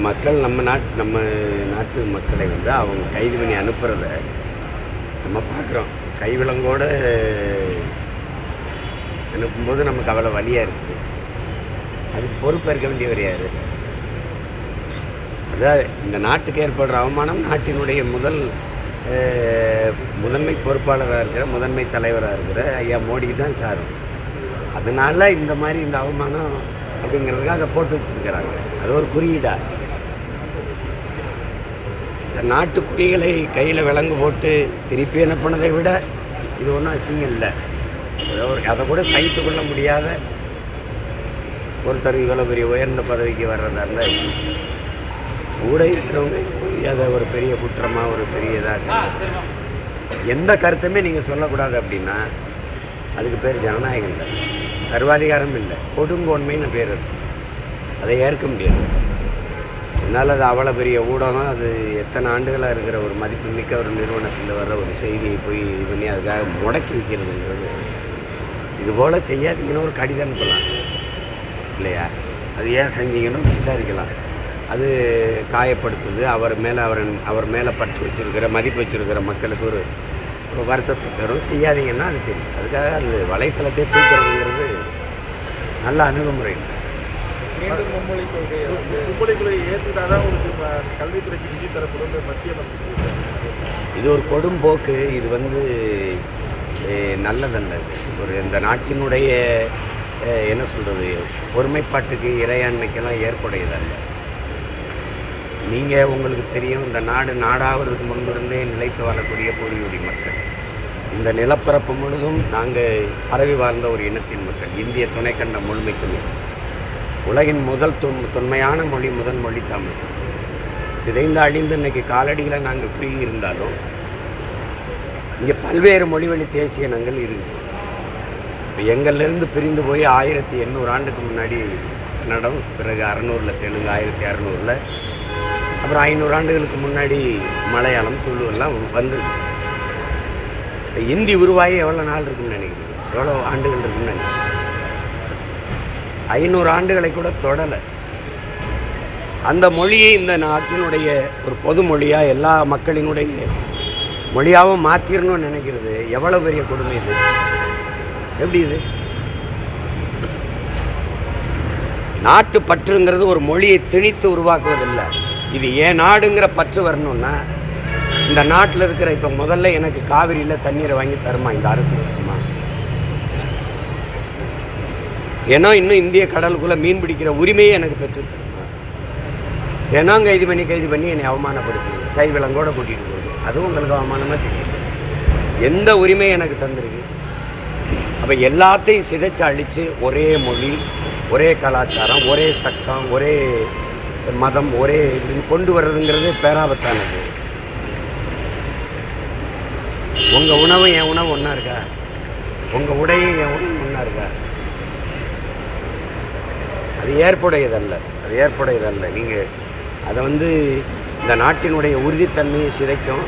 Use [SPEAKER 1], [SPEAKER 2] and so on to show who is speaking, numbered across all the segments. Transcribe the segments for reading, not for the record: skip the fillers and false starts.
[SPEAKER 1] மக்கள் நம்ம நாட்டு மக்களை வந்து அவங்க கைது பண்ணி அனுப்புகிறத நம்ம பார்க்குறோம். கைவிலங்கோடு அனுப்பும்போது நமக்கு அவ்வளோ வலியாக இருக்குது. அதுக்கு பொறுப்பேற்க வேண்டியவர் யார்? அதாவது இந்த நாட்டுக்கு ஏற்படுற அவமானம் நாட்டினுடைய முதன்மை பொறுப்பாளராக இருக்கிற முதன்மை தலைவராக இருக்கிற ஐயா மோடிக்கு தான் சாரும். அதனால இந்த மாதிரி இந்த அவமானம் அப்படிங்கிறதுக்காக அதை போட்டு வச்சுருக்கிறாங்க. அது ஒரு குறியீடா? இந்த நாட்டு குடிகளை கையில் விலங்கு போட்டு திருப்பி அனுப்பினதை விட இது ஒன்றும் அசிங்கம் இல்லை. அதை கூட சகித்து கொள்ள முடியாத ஒருத்தர் இவ்வளோ பெரிய உயர்ந்த பதவிக்கு வர்றதா இருந்தால் கூட இருக்கிறவங்க அதை ஒரு பெரிய குற்றமாக ஒரு பெரிய இதாக எந்த கருத்துமே நீங்கள் சொல்லக்கூடாது அப்படின்னா அதுக்கு பேர் ஜனநாயகம் இல்லை, சர்வாதிகாரம் இல்லை, கொடுங்கோன்மைன்னு பேர் இருக்குது. அதை ஏற்க முடியாது. அதனால் அது அவ்வளோ பெரிய ஊடகம், அது எத்தனை ஆண்டுகளாக இருக்கிற ஒரு மதிப்புமிக்க ஒரு நிறுவனத்தில் வர்ற ஒரு செய்தியை போய் இது பண்ணி அதுக்காக முடக்கி வைக்கிறதுங்கிறது இதுபோல் செய்யாதீங்கன்னு ஒரு கடிதம் அனுப்பலாம் இல்லையா? அது ஏன் செஞ்சீங்கன்னு விசாரிக்கலாம். அது காயப்படுத்துது, அவர் மேலே பற்று வச்சுருக்கிற மதிப்பு வச்சுருக்கிற மக்களுக்கு ஒரு வருத்தத்தை தரும். செய்யாதீங்கன்னா அது சரி. அதுக்காக அது வலைத்தளத்தை தூக்குறதுங்கிறது நல்ல அணுகுமுறை.
[SPEAKER 2] மீண்டும் மும்மொழி கொள்கையை ஏற்றுட்டாதான் ஒரு கல்வித்துறைக்கு நிதி தரப்படும் மத்திய
[SPEAKER 1] இது ஒரு கொடும்போக்கு. இது நல்லதல்ல. இந்த நாட்டினுடைய என்ன சொல்கிறது, ஒருமைப்பாட்டுக்கு இறையாண்மைக்கெல்லாம் ஏற்புடையதல்ல. நீங்கள் உங்களுக்கு தெரியும், இந்த நாடாகிறதுக்கு முன்பிருந்தே நிலைத்து வாழக்கூடிய பூர்வீக மக்கள். இந்த நிலப்பரப்பு முழுதும் நாங்கள் பரவி வாழ்ந்த ஒரு இனத்தின் மக்கள். இந்திய துணைக்கண்ட முழுமைக்குமே உலகின் முதல் தொன்மையான மொழி முதல் மொழி தமிழ். சிதைந்து அழிந்து இன்றைக்கி காலடிகளை நாங்கள் குறுகி இருந்தாலும் இங்கே பல்வேறு மொழிவழி தேசிய இனங்கள் இருக்குது. இப்போ எங்கள்லேருந்து பிரிந்து போய் 1800 ஆண்டுக்கு முன்னாடி கன்னடம், பிறகு 600 தெலுங்கு, 1600 அப்புறம் 500 ஆண்டுகளுக்கு முன்னாடி மலையாளம், துளு எல்லாம் வந்துருக்கு. இப்போ இந்தி உருவாகி எவ்வளோ நாள் இருக்குன்னு நினைக்கிறீங்க? எவ்வளோ ஆண்டுகள் இருக்குன்னு நினைக்கிறீங்க? 500 ஆண்டுகளை கூட தொடலை. அந்த மொழியை இந்த நாட்டினுடைய ஒரு பொது மொழியாக எல்லா மக்களினுடைய மொழியாகவும் மாற்றிடணும்னு நினைக்கிறது எவ்வளோ பெரிய கொடுமை இது! எப்படி இது? நாட்டு பற்றுங்கிறது ஒரு மொழியை திணித்து உருவாக்குவதில்லை. இது ஏன் நாடுங்கிற பற்று வரணும்னா இந்த நாட்டில் இருக்கிற இப்போ முதல்ல எனக்கு காவிரியில் தண்ணீரை வாங்கி தருமா இந்த அரசு தருமா? தினம் இன்னும் இந்திய கடலுக்குள்ளே மீன் பிடிக்கிற உரிமையை எனக்கு பெற்று தருமா? தினம் கைது பண்ணி என்னை அவமானப்படுத்துது, கைவிலங்கோடு கூட்டிகிட்டு போகுது. அதுவும் உங்களுக்கு அவமானமாக தெரியுது. எந்த உரிமையை எனக்கு தந்திருக்கு? அப்போ எல்லாத்தையும் சிதைச்சு அழித்து ஒரே மொழி, ஒரே கலாச்சாரம், ஒரே சட்டம், ஒரே மதம், ஒரே இதுன்னு கொண்டு வர்றதுங்கிறது பேராபத்தானது. உங்கள் உணவும் என் உணவு ஒன்றா இருக்கா? உங்கள் உடையும் என் உடம்பு ஒன்றா இருக்கா? அது ஏற்புடையதல்ல. நீங்கள் அதை இந்த நாட்டினுடைய உறுதித்தன்மையை சிதைக்கும்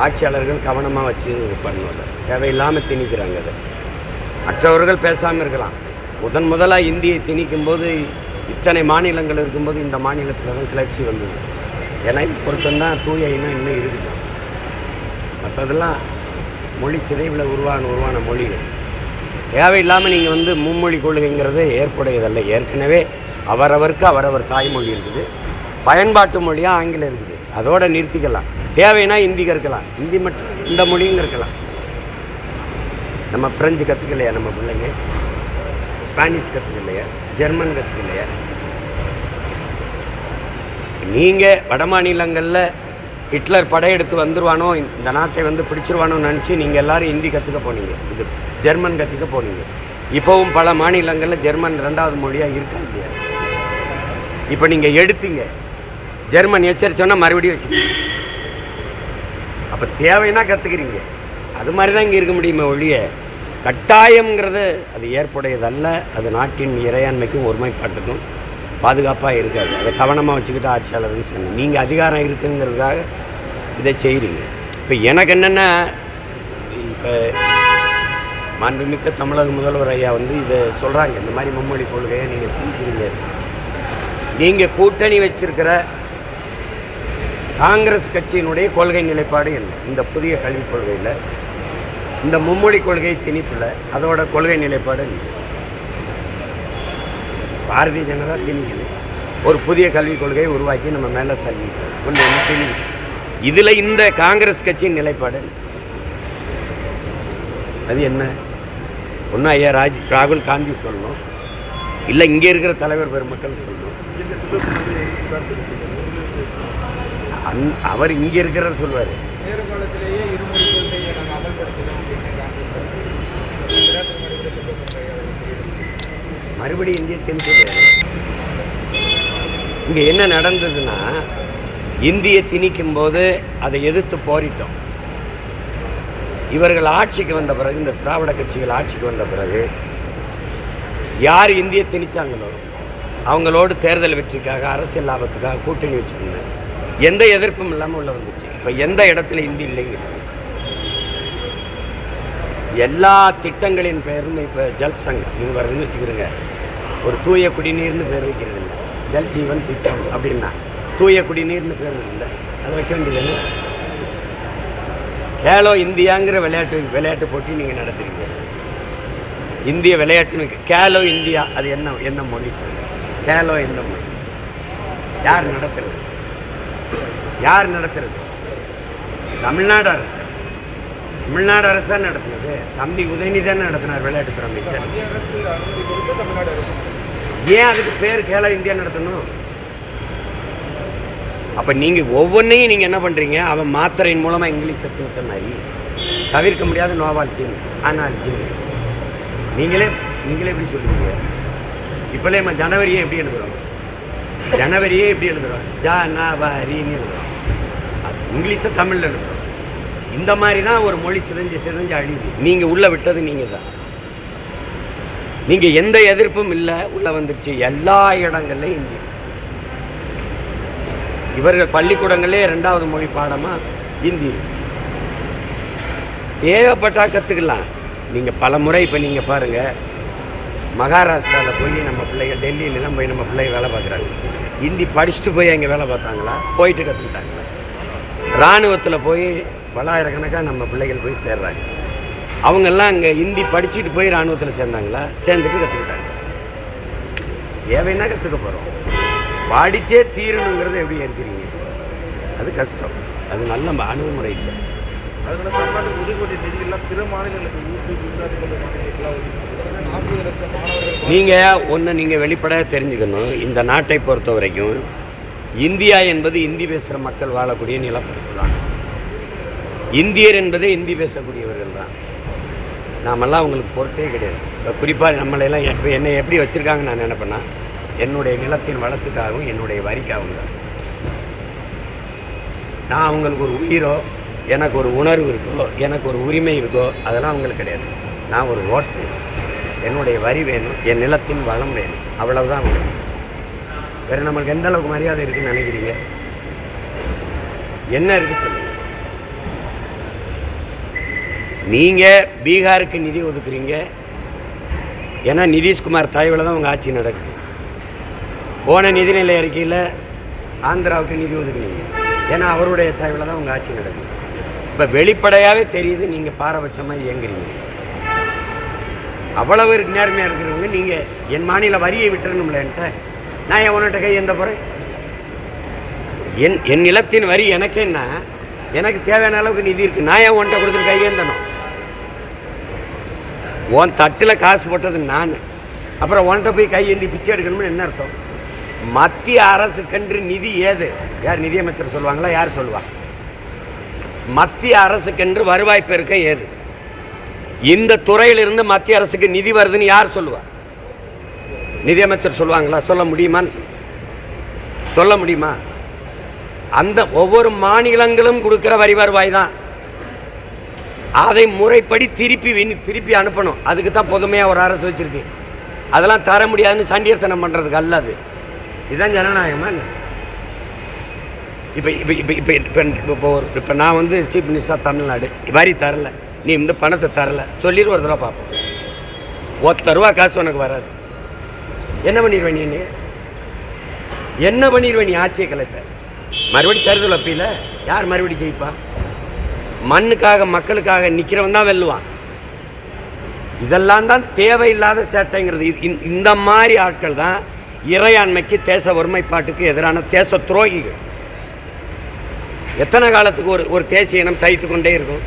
[SPEAKER 1] ஆட்சியாளர்கள் கவனமாக வச்சு பண்ணல. தேவையில்லாமல் திணிக்கிறாங்க. அதை மற்றவர்கள் பேசாமல் இருக்கலாம். முதலாக இந்தியை திணிக்கும்போது இத்தனை மாநிலங்கள் இருக்கும்போது இந்த மாநிலத்தில் தான் கிளர்ச்சி வந்தது. ஏன்னா பொறுத்தந்தான் தூய இனம் இன்னும் இருக்குது. மற்றதெல்லாம் மொழி சிதைவில் உருவான மொழிகள். தேவையில்லாமல் நீங்கள் மும்மொழி கொள்கைங்கிறது ஏற்புடையதல்ல. ஏற்கனவே அவரவருக்கு அவரவர் தாய்மொழி இருக்குது, பயன்பாட்டு மொழியாக ஆங்கிலம் இருக்குது. அதோடு நிறுத்திக்கலாம். தேவைன்னா ஹிந்தி கற்கலாம், ஹிந்தி மட்டும் இந்த மொழியும் கற்கலாம். நம்ம ஃப்ரெஞ்சு கற்றுக்கலையா? நம்ம பிள்ளைங்க ஸ்பானிஷ் கற்றுக்கலையா? ஜெர்மன் கற்றுக்கலையா? நீங்கள் வட மாநிலங்களில் ஹிட்லர் படையெடுத்து வந்துடுவானோ, இந்த நாட்டை பிடிச்சிருவானோன்னு நினச்சி நீங்கள் எல்லோரும் ஹிந்தி கற்றுக்க போனீங்க, இது ஜெர்மன் கற்றுக்க போனீங்க. இப்போவும் பல மாநிலங்களில் ஜெர்மன் 2வது மொழியாக இருக்கா இல்லையா? இப்போ நீங்கள் எடுத்தீங்க, ஜெர்மன் எச்சரித்தோன்னா மறுபடியும் வச்சுக்கீங்க. அப்போ தேவைன்னா கற்றுக்கிறீங்க. அது மாதிரி தான் இங்கே இருக்க முடியுமே ஒழிய கட்டாயங்கிறது அது ஏற்புடையதல்ல. அது நாட்டின் இறையாண்மைக்கும் ஒருமைப்பாட்டுக்கும் பாதுகாப்பாக இருக்காது. அதை கவனமாக வச்சுக்கிட்டு ஆட்சியாளர்னு சொன்னீங்க. நீங்கள் அதிகாரம் இருக்குங்கிறதுக்காக இதை செய்கிறீங்க. இப்போ எனக்கு என்னென்னா, இப்போ மாண்புமிக்க தமிழக முதல்வர் ஐயா இதை சொல்கிறாங்க, இந்த மாதிரி மும்மொழி கொள்கையை நீங்கள் திணிக்கிறீங்க. நீங்கள் கூட்டணி வச்சிருக்கிற காங்கிரஸ் கட்சியினுடைய கொள்கை நிலைப்பாடு என்ன? இந்த புதிய கல்விக் கொள்கையில், இந்த மும்மொழி கொள்கை திணிப்பில் அதோட கொள்கை நிலைப்பாடு என்ன? பாரதிய ஜனதா திணிக்கல, ஒரு புதிய கல்விக் கொள்கையை உருவாக்கி நம்ம மேலே தள்ளிட்டோம். ஒன்று திணிப்பு. இதில் இந்த காங்கிரஸ் கட்சியின் நிலைப்பாடு அது என்ன? ஒன்றும் ஐயா ராகுல் காந்தி சொல்லணும், இல்லை இங்கே இருக்கிற தலைவர் பெருமக்கள் சொல்லணும். அவர் இங்கே இருக்கிறார் சொல்வார்.
[SPEAKER 2] நேரு காலத்திலேயே இருமொழி கொள்கையை நாங்கள் அமல்படுத்தினோம்
[SPEAKER 1] மறுபடியும் இந்திய திணிப்பு. இங்கே என்ன நடந்ததுன்னா, இந்தியை திணிக்கும் போது அதை எதிர்த்து போரிட்டோம். இவர்கள் ஆட்சிக்கு வந்த பிறகு, இந்த திராவிட கட்சிகள் ஆட்சிக்கு வந்த பிறகு யார் இந்தியை திணிச்சாங்களோ அவங்களோடு தேர்தல் வெற்றிக்காக, அரசியல் லாபத்துக்காக கூட்டணி வச்சுக்கோங்க. எந்த எதிர்ப்பும் இல்லாமல் உள்ள வந்துச்சு. இப்போ எந்த இடத்துல இந்தி இல்லைங்க. எல்லா திட்டங்களின் பேரும் இப்போ ஜல் சங்கம் நீங்கள் வருதுன்னு வச்சுக்கிறோங்க. ஒரு தூய குடிநீர்னு பேர் வைக்கிறது இல்லை, ஜல் ஜீவன் திட்டம் அப்படின்னா தூய குடிநீர்னு பேர் இல்லை, அதை வைக்க வேண்டியது. கேலோ இந்தியாங்கிற விளையாட்டு போட்டி நீங்கள் நடத்துறீங்க. இந்திய விளையாட்டுன்னு கேலோ இந்தியா, அது என்ன மொழி சொல்லுங்க? கேலோ எந்த மொழி? யார் நடத்துறது? தமிழ்நாடு அரசு. தமிழ்நாடு அரசு தான் நடத்துனது. தம்பி உதயநிதி தான் நடத்தினார் விளையாட்டுத்துறை அமைச்சர். ஏன் அதுக்கு பேர் கேலோ இந்தியா நடத்தணும்? அப்போ நீங்கள் ஒவ்வொன்றையும் நீங்கள் என்ன பண்ணுறீங்க? அவன் மாத்திரையின் மூலமாக இங்கிலீஷ் சத்துன்னு சொன்னாரி, தவிர்க்க முடியாத நோவால்ஜின் ஆனால்ஜின் நீங்களே எப்படி சொல்லுவீங்க? இப்போலே நம்ம ஜனவரியே எப்படி எழுதுகிறோம்? ஜனவரின்னு எழுதுகிறோம். இங்கிலீஷை தமிழில் எழுதுகிறோம். இந்த மாதிரி தான் ஒரு மொழி சிதைஞ்சு அழியுது. நீங்கள் உள்ளே விட்டது நீங்கள் தான். நீங்கள் எந்த எதிர்ப்பும் இல்லை, உள்ளே வந்துடுச்சு. எல்லா இடங்கள்லையும் இந்தி. இவர்கள் பள்ளிக்கூடங்களே 2வது மொழி பாடமாக ஹிந்தி. தேவைப்பட்டா கற்றுக்கலாம். நீங்கள் பல முறை இப்போ நீங்கள் பாருங்கள், மகாராஷ்டிராவில் போய் நம்ம பிள்ளைகள், டெல்லியிலலாம் போய் நம்ம பிள்ளைங்க வேலை பார்க்குறாங்க. ஹிந்தி படிச்சுட்டு போய் அங்கே வேலை பார்த்தாங்களா? போயிட்டு கற்றுக்கிட்டாங்களா? இராணுவத்தில் போய் பலாயிரக்கணக்காக நம்ம பிள்ளைகள் போய் சேர்றாங்க. அவங்கெல்லாம் அங்கே ஹிந்தி படிச்சுட்டு போய் இராணுவத்தில் சேர்ந்தாங்களா? சேர்ந்துட்டு கற்றுக்கிட்டாங்க. தேவைன்னா கற்றுக்க போகிறோம். படித்தே தீரணுங்கிறத எப்படி இருக்கிறீங்க? அது கஷ்டம். அது நல்ல அணுகுமுறை இல்லை.
[SPEAKER 2] அதனால தமிழ்நாட்டுக்கு ஒதுக்கக்கூடிய நிதியெல்லாம் பிற மாநிலங்களுக்கு
[SPEAKER 1] நீங்கள் வெளிப்படையாக தெரிஞ்சுக்கணும். இந்த நாட்டை பொறுத்த வரைக்கும் இந்தியா என்பது இந்தி பேசுகிற மக்கள் வாழக்கூடிய நிலப்பரப்பு தான். இந்தியர் என்பதே இந்தி பேசக்கூடியவர்கள் தான். நாமெல்லாம் அவங்களுக்கு பொருட்டே கிடையாது. இப்போ குறிப்பாக நம்மளையெல்லாம் என்னை எப்படி வச்சுருக்காங்கன்னு நான் நினைப்பேன்னா, என்னுடைய நிலத்தின் வளத்துக்காகவும் என்னுடைய வரிக்காகவும் தான். நான் அவங்களுக்கு ஒரு உயிரோ, எனக்கு ஒரு உணர்வு இருக்கோ, எனக்கு ஒரு உரிமை இருக்கோ, அதெல்லாம் அவங்களுக்கு கிடையாது. நான் ஒரு ஓட்டு, என்னுடைய வரி வேணும், என் நிலத்தின் வளம் வேணும், அவ்வளவுதான் அவங்களுக்கு. வேறு நம்மளுக்கு எந்த அளவுக்கு மரியாதை இருக்குதுன்னு நினைக்கிறீங்க? என்ன இருக்குது சொல்லுங்கள். நீங்கள் பீகாருக்கு நிதி ஒதுக்குறீங்க, ஏன்னா நிதிஷ்குமார் தயவில் தான் உங்கள் ஆட்சி நடக்குது. போன நிதிநிலை அறிக்கையில் ஆந்திராவுக்கு நிதி ஒதுக்குனீங்க, ஏன்னா அவருடைய தயவில் தான் உங்கள் ஆட்சி நடக்குது. இப்போ வெளிப்படையாகவே தெரியுது நீங்கள் பாரபட்சமாக இயங்குறீங்க. அவ்வளவு நேர்மையாக இருக்கிறவங்க நீங்கள் என் மாநில வரியை விட்டுறணும்ல. என்கிட்ட நான் என் உன்னிட்ட கை எந்த போகிறேன்? என் நிலத்தின் வரி எனக்கு என்ன? எனக்கு தேவையான அளவுக்கு நிதி இருக்குது. நான் என் உன்கிட்ட கொடுத்துட்டு கையேந்தணும். உன் தட்டில் காசு போட்டது நான், அப்புறம் உன்கிட்ட போய் கையேந்தி பிச்சை எடுக்கணும்னு என்ன அர்த்தம்? மத்திய அரசுக்கென்று நிதி ஏது? யார் நிதியமைச்சர் சொல்லுவாங்களா? யார் சொல்லுவாங்க? மத்திய அரசுக்கென்று வருவாய் பெருக்க ஏது? இந்த துறையிலிருந்து மத்திய அரசுக்கு நிதி வருதுன்னு யார் சொல்லுவா? நிதியமைச்சர் சொல்லுவாங்களா? சொல்ல முடியுமா? அந்த ஒவ்வொரு மாநிலங்களும் கொடுக்குற வரி வருவாய் தான். அதை முறைப்படி திருப்பி அனுப்பணும். அதுக்கு தான் பொதுமையாக ஒரு அரசு வச்சுருக்கு. அதெல்லாம் தர முடியாதுன்னு சண்டியத்தனம் பண்ணுறதுக்கு அல்ல. அது இதுதான் ஜனநாயகமா? இப்போ நான் வந்து சீஃப் மினிஸ்டர் தமிழ்நாடு, வரி தரல, நீ இந்த பணத்தை தரல சொல்லிடு, ஒரு தடவை பார்ப்போம். 10 ரூபா காசு உனக்கு வராது. என்ன பண்ணிடுவேன் நீ? ஆட்சியை கலைப்ப. மறுபடியும் தேர்தல் வைப்பில யார் மறுபடியும் ஜெயிப்பா? மண்ணுக்காக மக்களுக்காக நிற்கிறவன் தான் வெல்லுவான். இதெல்லாம் தான் தேவையில்லாத சேட்டைங்கிறது. இந்த மாதிரி ஆட்கள் தான் இறையாண்மைக்கு, தேச ஒருமைப்பாட்டுக்கு எதிரான தேச துரோகிகள். எத்தனை காலத்துக்கு ஒரு தேசிய இனம் சகித்து கொண்டே இருக்கும்?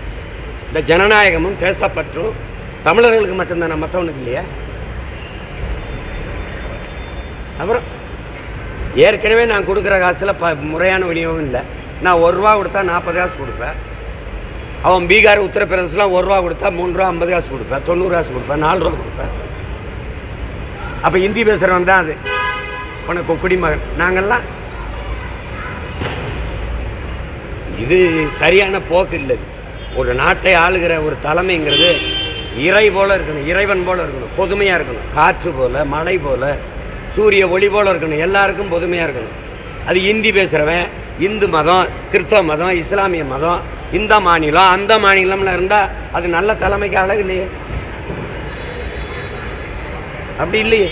[SPEAKER 1] இந்த ஜனநாயகமும் தேசப்பற்றும் தமிழர்களுக்கு மட்டும்தானே, மற்றவனுக்கு இல்லையா? அப்புறம் ஏற்கனவே நான் கொடுக்குற காசில் முறையான விநியோகம் இல்லை. நான் 1 ரூபா கொடுத்தா 40 காசு கொடுப்பேன். அவன் பீகார், உத்தரப்பிரதேசலாம் 1 ரூபா கொடுத்தா 3 ரூபா 50 காசு கொடுப்பேன், 90 காசு கொடுப்பேன், 4 ரூபா கொடுப்பேன். அப்போ ஹிந்தி பேசுகிறவன் தான் அது உனக்கு குடிமகன். நாங்கள்லாம் இது சரியான போக்கு இல்லை. ஒரு நாட்டை ஆளுகிற ஒரு தலைமைங்கிறது இறை போல் இருக்கணும், இறைவன் போல் இருக்கணும், பொதுமையாக இருக்கணும். காற்று போல், மழை போல், சூரிய ஒளி போல் இருக்கணும், எல்லாருக்கும் பொதுமையாக இருக்கணும். அது ஹிந்தி பேசுகிறவன் இந்து மதம், கிறிஸ்தவ மதம், இஸ்லாமிய மதம், இந்த மாநிலம் அந்த மாநிலம்ல இருந்தால் அது நல்ல தலைமைக்கு அழகு இல்லையே. அப்படி இல்லையே.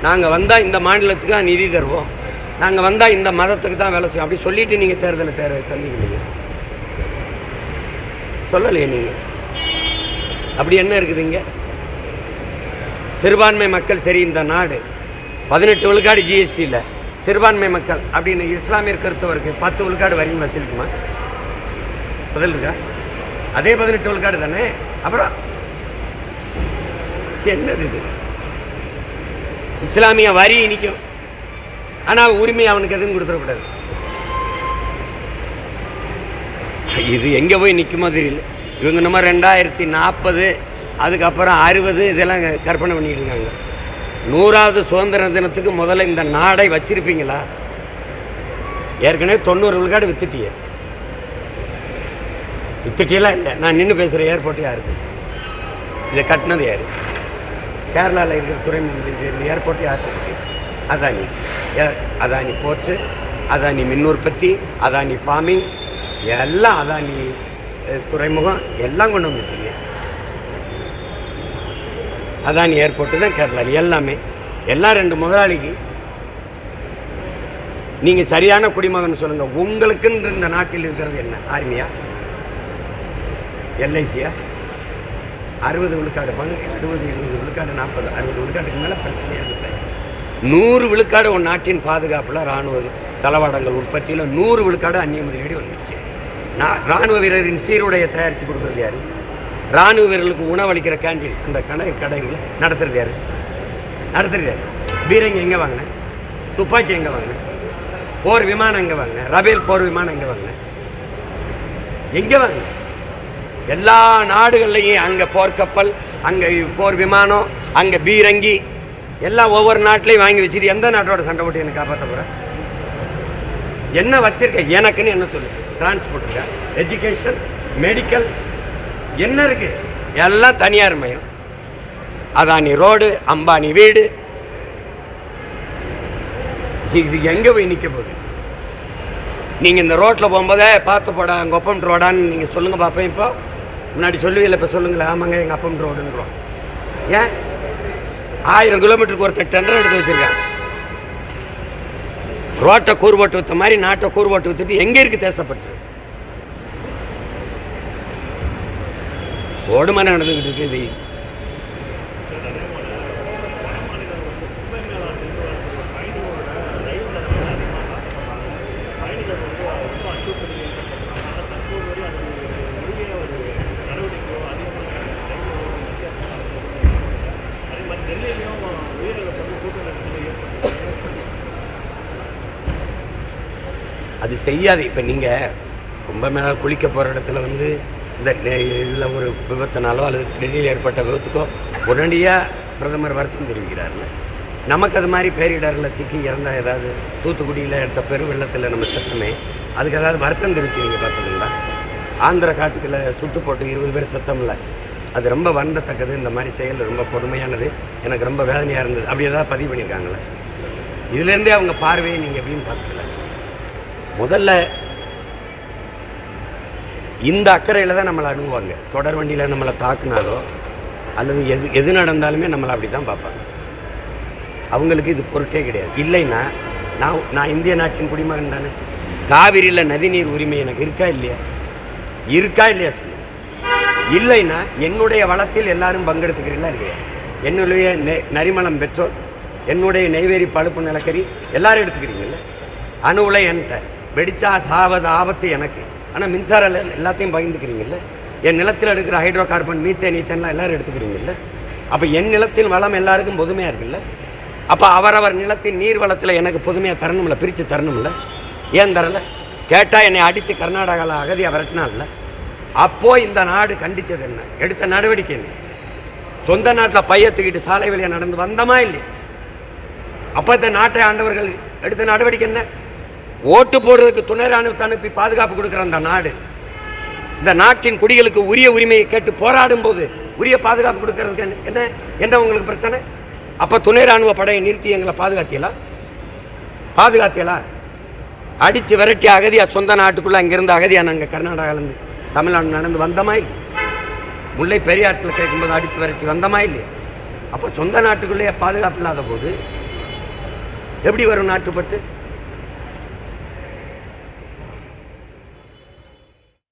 [SPEAKER 1] நாங்கள் வந்தால் இந்த மாநிலத்துக்கு தான் நிதி தருவோம், நாங்கள் வந்தால் இந்த மதத்துக்கு தான் வேலை செய்வோம், அப்படி சொல்லிவிட்டு நீங்கள் தேர்தலை சொல்லிக்கிறீங்க. சொல்லலையே நீங்கள். அப்படி என்ன இருக்குதுங்க? சிறுபான்மை மக்கள் சரி, இந்த நாடு 18 விழுக்காடு ஜிஎஸ்டி இல்லை, சிறுபான்மை மக்கள் அப்படின்னு இஸ்லாமியர் கிறிஸ்தவருக்கு 10 விழுக்காடு வரின்னு வச்சுருக்குமா? பதில் இருக்கா? அதே 18 விழுக்காடு தானே. அப்புறம் என்னது இது? இஸ்லாமிய வரி நிற்கும், ஆனால் உரிமை அவனுக்கு எதுவும் கொடுத்துடக்கூடாது. இது எங்கே போய் நிற்குமோ தெரியல. இவங்க நம்ம 2040 அதுக்கப்புறம் 60 இதெல்லாம் கற்பனை பண்ணிட்டு இருக்காங்க. 100வது சுதந்திர தினத்துக்கு முதல்ல இந்த நாடை வச்சிருப்பீங்களா? ஏற்கனவே 90 விழுக்காடு வித்துட்டியெல்லாம் இல்லை. நான் நின்று பேசுகிற ஏர்போர்ட்டு யாருக்கு? இதை கட்டினது யார்? கேரளாவில் இருக்கிற துறைமுகம் ஏர்போர்ட்டு யாருக்கு? அதானி. அதானி போர்ட்டு, அதானி மின் உற்பத்தி, அதானி ஃபார்மிங், எல்லாம் அதானி துறைமுகம் எல்லாம் கொண்டு வந்துட்டீங்க. அதானி ஏர்போர்ட்டு தான் கேரளாவில் எல்லாமே. எல்லாம் 2 முதலாளிக்கு. நீங்கள் சரியான குடிமகன் சொல்லுங்கள். உங்களுக்குன்னு இந்த நாட்டில் இருக்கிறது என்ன? ஆர்மியா? எல்ஐசியா? 60 விழுக்காடு பங்கு, 60 20 விழுக்காடு 40 60 விழுக்காட்டுக்கு மேலே பிரச்சனையாக இருந்துச்சு. 100 விழுக்காடு ஒரு நாட்டின் பாதுகாப்பில் இராணுவ தளவாடங்கள் உற்பத்தியில் 100 விழுக்காடு அந்நிய முதலீடு வந்துடுச்சு. இராணுவ வீரரின் சீருடையை தயாரித்து கொடுக்குறது யார்? இராணுவ வீரர்களுக்கு உணவளிக்கிற கேண்டீன், அந்த கடைகளை நடத்துறது யார்? பீரங்கி எங்கே வாங்கினேன்? துப்பாக்கி எங்கே வாங்கினேன்? போர் விமானம் எங்கே வாங்கினேன்? ரபேல் போர் விமானம் எங்கே வாங்கினேன்? எங்கே வாங்கினேன்? எல்லா நாடுகள்லையும் அங்கே போர்க்கப்பல், அங்கே போர் விமானம், அங்கே பீரங்கி எல்லாம் ஒவ்வொரு நாட்டிலையும் வாங்கி வச்சுட்டு எந்த நாட்டோட சண்டை போட்டு எனக்கு காப்பாற்ற போகிறேன்? என்ன வச்சிருக்க? எனக்குன்னு என்ன சொல்லு? டிரான்ஸ்போர்ட் இருக்கா? எஜுகேஷன், மெடிக்கல் என்ன இருக்குது? எல்லாம் தனியார் மயம். அதானி ரோடு, அம்பானி வீடு. இது எங்கே போய் நிற்க போகுது? நீங்கள் இந்த ரோட்டில் போகும்போதே பார்த்து போடா எங்கள் அப்பம் ரோடான்னு நீங்கள் சொல்லுங்கள் பார்ப்பேன். இப்போ முன்னாடி சொல்லுவீங்களா? இப்போ சொல்லுங்களேன். ஆமாங்க எங்கள் அப்பம் ரோடுன்றோம். ஏன் 1000 கிலோமீட்டருக்கு ஒருத்தர் டெண்டர் எடுத்து வச்சுருக்காங்க. ரோட்டை கூறுபோட்டு விற்ற மாதிரி நாட்டை கூறுபோட்டு விற்றுட்டு எங்கே இருக்குது தேசப்பட்டு? ஓடுமான நடந்துக்கிட்டு இருக்கு. இது அது செய்யாது. இப்போ நீங்கள் கும்பமேளா குளிக்க போகிற இடத்துல வந்து இந்த இதில் ஒரு விபத்தினாலோ அல்லது டெல்லியில் ஏற்பட்ட விபத்துக்கோ உடனடியாக பிரதமர் வருத்தம் தெரிவிக்கிறார்ல. நமக்கு அது மாதிரி பேரிடரில் சிக்கி இறந்தால் ஏதாவது தூத்துக்குடியில் எடுத்த பெரு வெள்ளத்தில் நம்ம செத்தமே, அதுக்கு ஏதாவது வருத்தம் தெரிவிச்சு நீங்கள் பார்த்துங்களா? ஆந்திர காட்டுக்குள்ள சுட்டு போட்டு 20 பேர் செத்தமில்ல, அது ரொம்ப வருந்தத்தக்கது. இந்த மாதிரி செயல் ரொம்ப கொடுமையானது, எனக்கு ரொம்ப வேதனையாக இருந்தது. அப்படி ஏதாவது பதிவு பண்ணியிருக்காங்களே? இதுலேருந்தே அவங்க பார்வையை நீங்கள் எப்படின்னு பார்த்துக்கல. முதல்ல இந்த அக்கறையில் தான் நம்மளை அணுகுவாங்க. தொடர் வண்டியில் நம்மளை தாக்குனாலோ அல்லது எது நடந்தாலுமே நம்மளை அப்படி தான் பார்ப்பாங்க. அவங்களுக்கு இது பொருட்டே கிடையாது. இல்லைன்னா நான் இந்திய நாட்டின் குடிமகன் தானே, காவிரியில் நதிநீர் உரிமை எனக்கு இருக்கா இல்லையா? இருக்கா இல்லையா சொல்லுங்க. இல்லைன்னா என்னுடைய வளத்தில் எல்லாரும் பங்கெடுத்துக்கிறீங்களா இல்லையா? என்னுடைய நரிமணம் பெற்றோர், என்னுடைய நெய்வேலி பழுப்பு நிலக்கரி எல்லாரும் எடுத்துக்கிறீங்கல்ல. அணுவில் என்கிட்ட வெடிச்சா சாவது ஆபத்து எனக்கு. ஆனால் மின்சாரம் எல்லாத்தையும் பகிர்ந்துக்கிறீங்கல்ல. என் நிலத்தில் எடுக்கிற ஹைட்ரோ கார்பன், மீத்தேன், ஈத்தேன்லாம் எல்லோரும் எடுத்துக்கிறீங்கல்ல. அப்போ என் நிலத்தின் வளம் எல்லாருக்கும் பொதுமையாக இருக்குல்ல. அப்போ அவரவர் நிலத்தின் நீர் வளத்தில் எனக்கு பொதுமையாக தரணும்ல, பிரித்து தரணும்ல. ஏன் தரலை? கேட்டால் என்னை அடித்து கர்நாடகாவில் அகதியாக விரட்டினான்ல. அப்போது இந்த நாடு கண்டித்தது என்ன? எடுத்த நடவடிக்கை என்ன? சொந்த நாட்டில் பையத்துக்கிட்டு சாலை வழியாக நடந்து வந்தமா இல்லையா? அப்போ இந்த நாட்டை ஆண்டவர்கள் எடுத்த நடவடிக்கை என்ன? ஓட்டு போடுறதுக்கு துணை ராணுவத்தை அனுப்பி பாதுகாப்பு கொடுக்குற அந்த நாடு இந்த நாட்டின் குடிகளுக்கு உரிய உரிமையை கேட்டு போராடும் போது உரிய பாதுகாப்பு கொடுக்கறதுக்கு என்ன என்ன உங்களுக்கு பிரச்சனை? அப்போ துணை ராணுவ படையை நிறுத்தி எங்களை பாதுகாத்தியலா? அடித்து விரட்டி அகதியாக சொந்த நாட்டுக்குள்ளே அங்கேருந்து அகதியாக நாங்கள் கர்நாடகாவிலேருந்து தமிழ்நாடு நடந்து வந்தமாய், முல்லை பெரியாற்றில் கேட்கும்போது அடித்து விரட்டி வந்தமா இல்லையா? அப்போ சொந்த நாட்டுக்குள்ளேயே பாதுகாப்பு இல்லாத போது எப்படி வரும் நாட்டுப்பட்டு?